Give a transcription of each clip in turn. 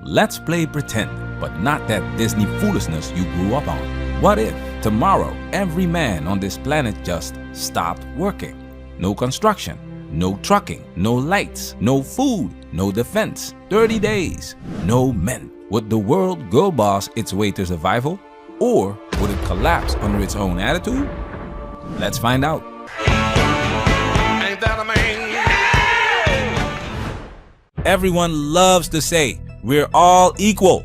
Let's play pretend, but not that Disney foolishness you grew up on. What if tomorrow every man on this planet just stopped working? No construction, no trucking, no lights, no food, no defense, 30 days, no men. Would the world girl boss its way to survival? Or would it collapse under its own attitude? Let's find out. Ain't that a man? Everyone loves to say, we're all equal.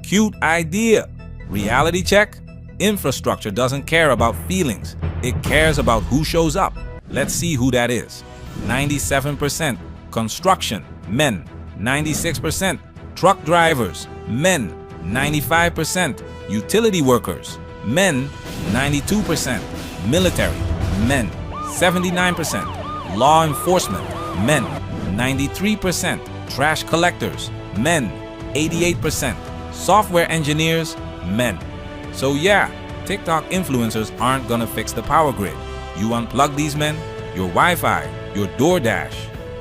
Cute idea. Reality check? Infrastructure doesn't care about feelings. It cares about who shows up. Let's see who that is. 97% construction, men. 96% truck drivers, men. 95% utility workers, men. 92% military, men. 79% law enforcement, men. 93% trash collectors, men. 88% software engineers, men. So yeah, TikTok influencers aren't gonna fix the power grid. You unplug these men, your Wi-Fi, your DoorDash,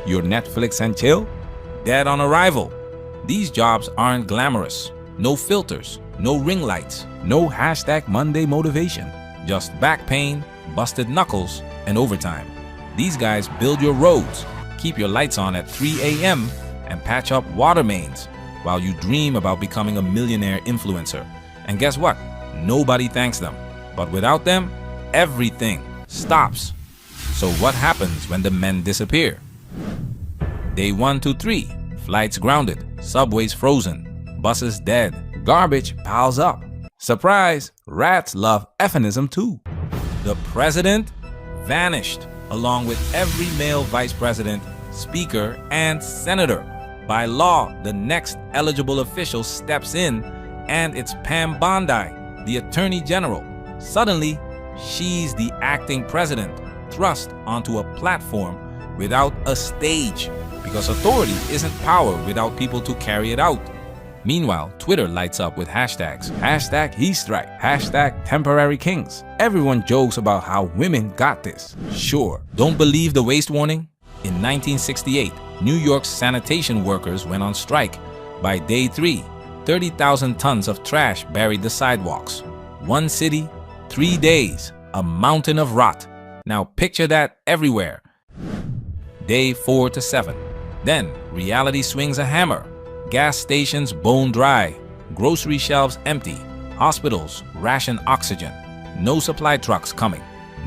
your Netflix and chill, dead on arrival. These jobs aren't glamorous. No filters, no ring lights, no hashtag Monday motivation. Just back pain, busted knuckles, and overtime. These guys build your roads, keep your lights on at 3 a.m. and patch up water mains while you dream about becoming a millionaire influencer. And guess what? Nobody thanks them. But without them, everything stops. So what happens when the men disappear? Day 1 to 3, flights grounded, subways frozen, buses dead, garbage piles up. Surprise, rats love euphemism too. The president vanished, along with every male vice president, speaker, and senator. By law, the next eligible official steps in, and it's Pam Bondi, the Attorney General. Suddenly, she's the acting president, thrust onto a platform without a stage, because authority isn't power without people to carry it out. Meanwhile, Twitter lights up with hashtags. Hashtag he strike, hashtag temporary kings. Everyone jokes about how women got this. Sure, don't believe the waste warning? In 1968, New York's sanitation workers went on strike. By day 3, 30,000 tons of trash buried the sidewalks. One city, 3 days, a mountain of rot. Now picture that everywhere. Day 4 to 7. Then reality swings a hammer. Gas stations bone dry, grocery shelves empty, hospitals ration oxygen, no supply trucks coming.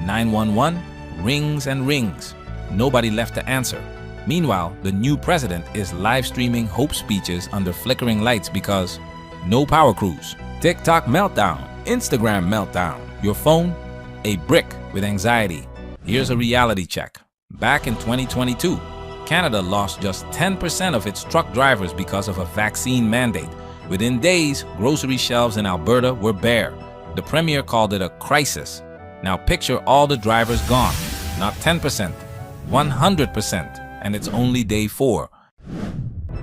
911 rings and rings. Nobody left to answer. Meanwhile, the new president is live streaming hope speeches under flickering lights because no power crews. TikTok meltdown, Instagram meltdown. Your phone, a brick with anxiety. Here's a reality check. Back in 2022, Canada lost just 10% of its truck drivers because of a vaccine mandate. Within days, grocery shelves in Alberta were bare. The premier called it a crisis. Now picture all the drivers gone. Not 10%, 100%, and it's only day 4.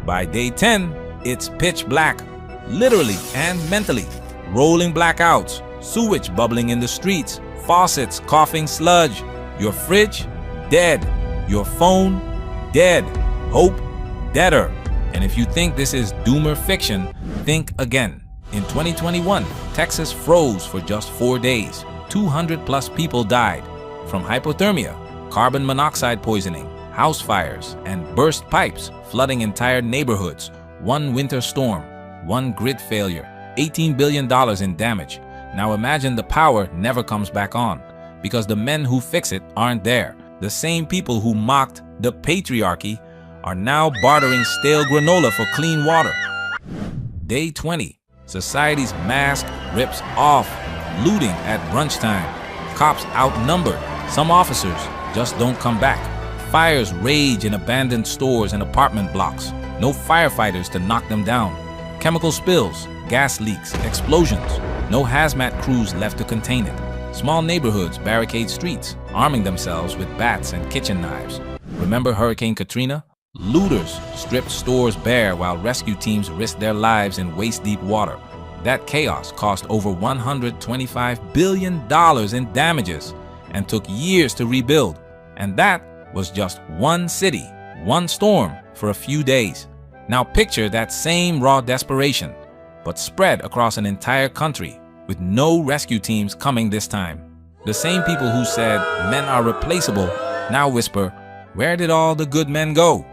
By day 10, it's pitch black, literally and mentally. Rolling blackouts, sewage bubbling in the streets, faucets coughing sludge. Your fridge, dead. Your phone, dead. Hope, deader. And if you think this is doomer fiction, think again. In 2021, Texas froze for just 4 days. 200 plus people died from hypothermia, carbon monoxide poisoning, house fires, and burst pipes flooding entire neighborhoods. One winter storm, one grid failure, $18 billion in damage. Now imagine the power never comes back on because the men who fix it aren't there. The same people who mocked the patriarchy are now bartering stale granola for clean water. Day 20. Society's mask rips off. Looting at brunch time. Cops outnumbered. Some officers just don't come back. Fires rage in abandoned stores and apartment blocks. No firefighters to knock them down. Chemical spills, gas leaks, explosions. No hazmat crews left to contain it. Small neighborhoods barricade streets, arming themselves with bats and kitchen knives. Remember Hurricane Katrina? Looters stripped stores bare while rescue teams risked their lives in waist-deep water. That chaos cost over $125 billion in damages and took years to rebuild. And that was just one city, one storm for a few days. Now picture that same raw desperation, but spread across an entire country with no rescue teams coming this time. The same people who said men are replaceable now whisper, where did all the good men go?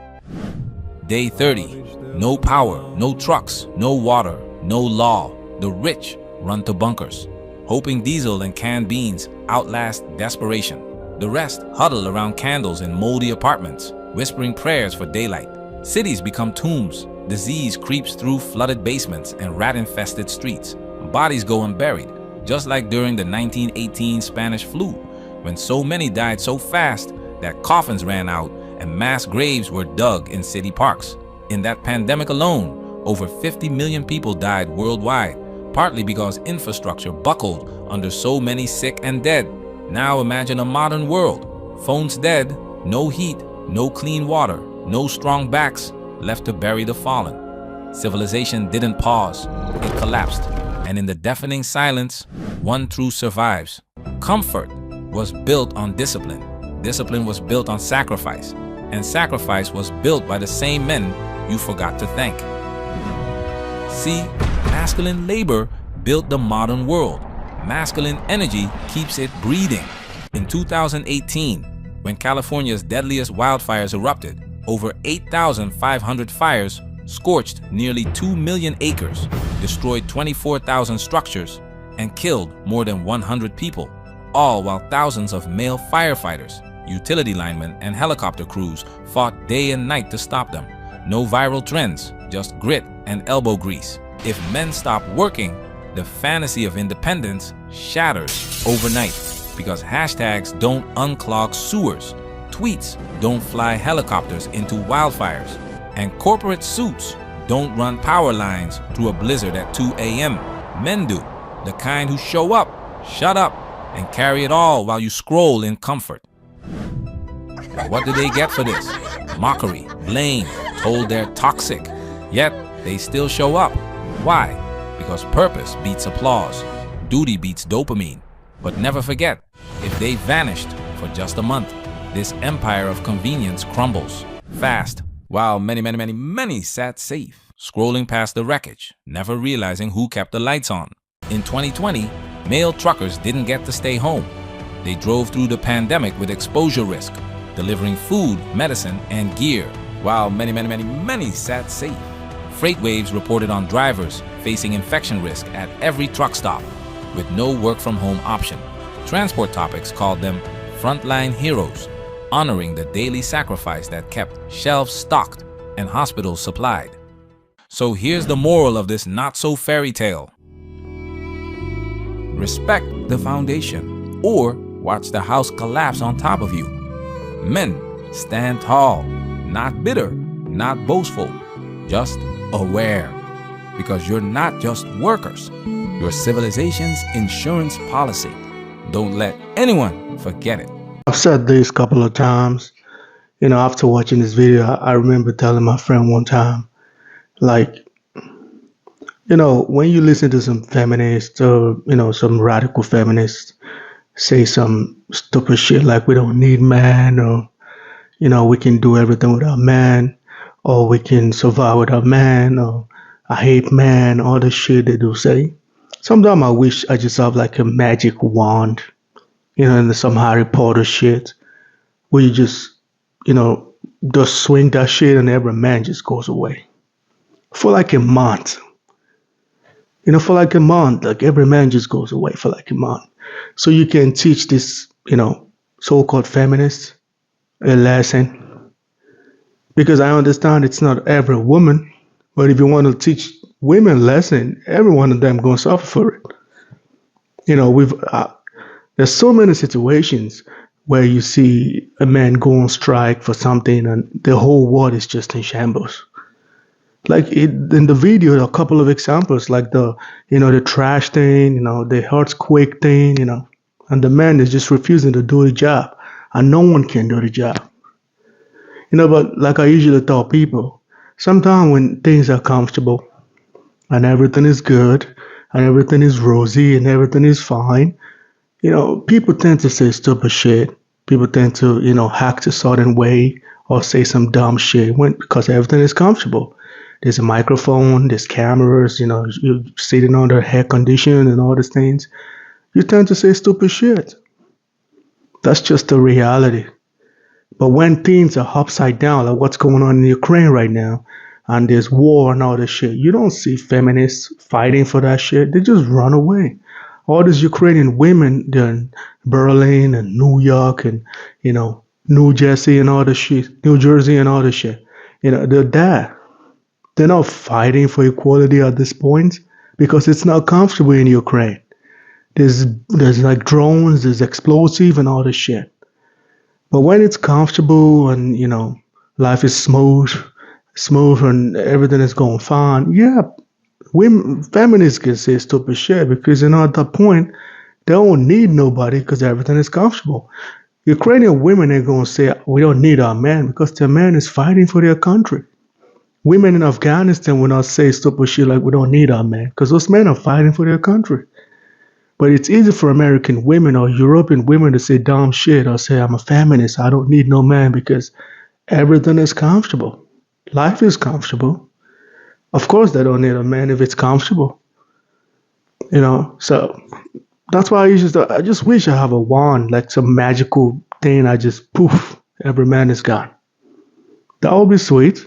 Day 30. No power, no trucks, no water, no law. The rich run to bunkers, hoping diesel and canned beans outlast desperation. The rest huddle around candles in moldy apartments, whispering prayers for daylight. Cities become tombs. Disease creeps through flooded basements and rat-infested streets. Bodies go unburied, just like during the 1918 Spanish flu, when so many died so fast that coffins ran out and mass graves were dug in city parks. In that pandemic alone, over 50 million people died worldwide, partly because infrastructure buckled under so many sick and dead. Now imagine a modern world. Phones dead, no heat, no clean water, no strong backs left to bury the fallen. Civilization didn't pause, it collapsed. And in the deafening silence, one truth survives. Comfort was built on discipline. Discipline was built on sacrifice. And sacrifice was built by the same men you forgot to thank. See, masculine labor built the modern world. Masculine energy keeps it breathing. In 2018, when California's deadliest wildfires erupted, over 8,500 fires scorched nearly 2 million acres, destroyed 24,000 structures, and killed more than 100 people, all while thousands of male firefighters, utility linemen, and helicopter crews fought day and night to stop them. No viral trends, just grit and elbow grease. If men stop working, the fantasy of independence shatters overnight, because hashtags don't unclog sewers, tweets don't fly helicopters into wildfires, and corporate suits don't run power lines through a blizzard at 2 a.m. Men do, the kind who show up, shut up, and carry it all while you scroll in comfort. But what do they get for this? Mockery, blame, told they're toxic. Yet, they still show up. Why? Because purpose beats applause, duty beats dopamine. But never forget, if they vanished for just a month, this empire of convenience crumbles fast, while many sat safe, scrolling past the wreckage, never realizing who kept the lights on. In 2020, male truckers didn't get to stay home. They drove through the pandemic with exposure risk, delivering food, medicine, and gear, while many sat safe. Freight waves reported on drivers facing infection risk at every truck stop, with no work-from-home option. Transport Topics called them frontline heroes, honoring the daily sacrifice that kept shelves stocked and hospitals supplied. So here's the moral of this not-so-fairy tale. Respect the foundation, or watch the house collapse on top of you. Men, stand tall, not bitter, not boastful, just aware. Because you're not just workers, you're civilization's insurance policy. Don't let anyone forget it. I've said this a couple of times. After watching this video, I remember telling my friend one time, when you listen to some feminists or, some radical feminists say some stupid shit like we don't need man, or, we can do everything without man, or we can survive without man, or I hate man, all the shit they do say. Sometimes I wish I just have like a magic wand, and some Harry Potter shit, where you just swing that shit and every man just goes away. For like a month. Like every man just goes away for like a month. So you can teach this, so-called feminists a lesson. Because I understand it's not every woman, but if you want to teach women a lesson, every one of them going to suffer for it. There's so many situations where you see a man go on strike for something and the whole world is just in shambles. In the video, there are a couple of examples, like the trash thing, the earthquake thing, and the man is just refusing to do the job, and no one can do the job. But like I usually tell people, sometimes when things are comfortable and everything is good and everything is rosy and everything is fine, people tend to say stupid shit. People tend to, act a certain way or say some dumb shit because everything is comfortable. There's a microphone, there's cameras, you're sitting under air condition and all these things. You tend to say stupid shit. That's just the reality. But when things are upside down, like what's going on in Ukraine right now, and there's war and all this shit, you don't see feminists fighting for that shit. They just run away. All these Ukrainian women, they're in Berlin and New York and, New Jersey and all this shit, New Jersey and all this shit. They're there. They're not fighting for equality at this point because it's not comfortable in Ukraine. There's like drones, there's explosive and all this shit. But when it's comfortable and life is smooth and everything is going fine, yeah, women feminists can say stupid shit because at that point they don't need nobody because everything is comfortable. Ukrainian women ain't gonna say we don't need our men because their man is fighting for their country. Women in Afghanistan will not say stupid shit like we don't need our men because those men are fighting for their country. But it's easy for American women or European women to say dumb shit or say I'm a feminist, I don't need no man because everything is comfortable. Life is comfortable. Of course they don't need a man if it's comfortable. So that's why I just wish I have a wand, like some magical thing. I just poof, every man is gone. That would be sweet.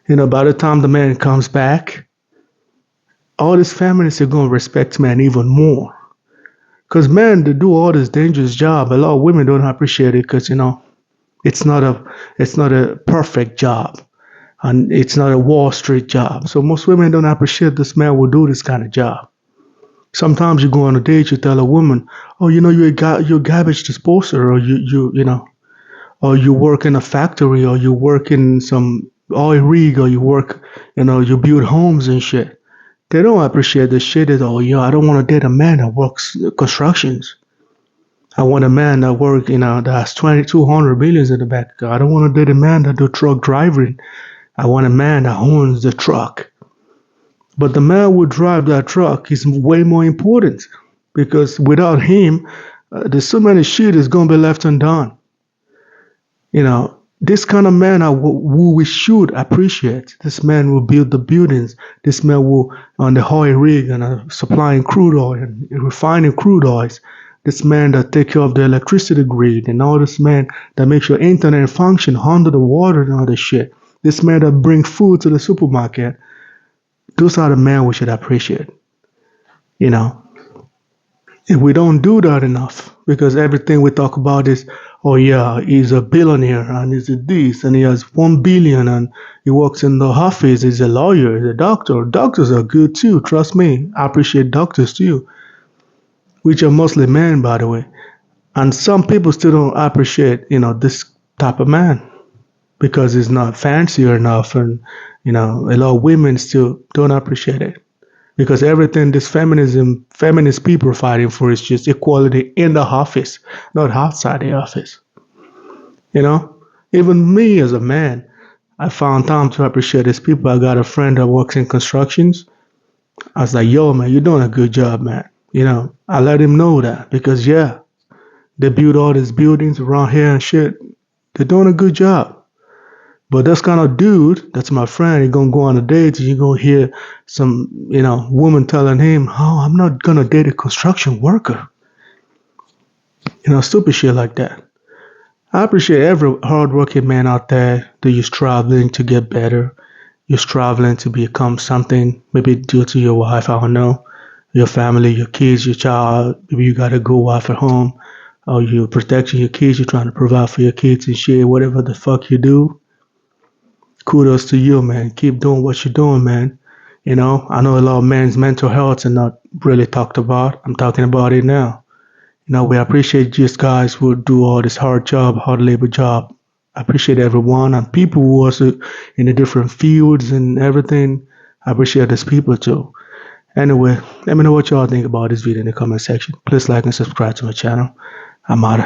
By the time the man comes back, all these feminists are going to respect men even more. Because men, they do all this dangerous job. A lot of women don't appreciate it because, it's not a perfect job. And it's not a Wall Street job. So most women don't appreciate this man will do this kind of job. Sometimes you go on a date, you tell a woman, oh, you're a garbage disposer, or or you work in a factory, or you work in some oil rig, or you work, you build homes and shit. They don't appreciate the shit at all. I don't want to date a man that works constructions. I want a man that works, that has 200 millions in the bank. I don't want to date a man that do truck driving. I want a man that owns the truck. But the man who drive that truck is way more important because without him, there's so many shit is going to be left undone. This kind of man who we should appreciate. This man will build the buildings. This man will on the oil rig and supplying crude oil and refining crude oils. This man that take care of the electricity grid and all this man that makes your internet function under the water and all this shit. This man that bring food to the supermarket. Those are the men we should appreciate. If we don't do that enough, because everything we talk about is, oh yeah, he's a billionaire and he's a this and he has 1 billion and he works in the office, he's a lawyer, he's a doctor. Doctors are good too, trust me. I appreciate doctors too, which are mostly men, by the way. And some people still don't appreciate, this type of man because he's not fancy enough and, a lot of women still don't appreciate it. Because everything this feminist people are fighting for is just equality in the office, not outside the office. Even me as a man, I found time to appreciate these people. I got a friend that works in constructions. I was like, yo, man, you're doing a good job, man. I let him know that because, yeah, they build all these buildings around here and shit. They're doing a good job. But this kind of dude, that's my friend, he's going to go on a date and you're going to hear some, woman telling him, oh, I'm not going to date a construction worker. Stupid shit like that. I appreciate every hardworking man out there that you're striving to get better. You're striving to become something, maybe due to your wife, I don't know, your family, your kids, your child. Maybe you got a good wife at home or you're protecting your kids, you're trying to provide for your kids and shit, whatever the fuck you do. Kudos to you, man. Keep doing what you're doing, man. I know a lot of men's mental health are not really talked about. I'm talking about it now. We appreciate just guys who do all this hard labor job. I appreciate everyone and people who also in the different fields and everything. I appreciate these people too. Anyway, let me know what y'all think about this video in the comment section. Please like and subscribe to my channel. I'm out of here.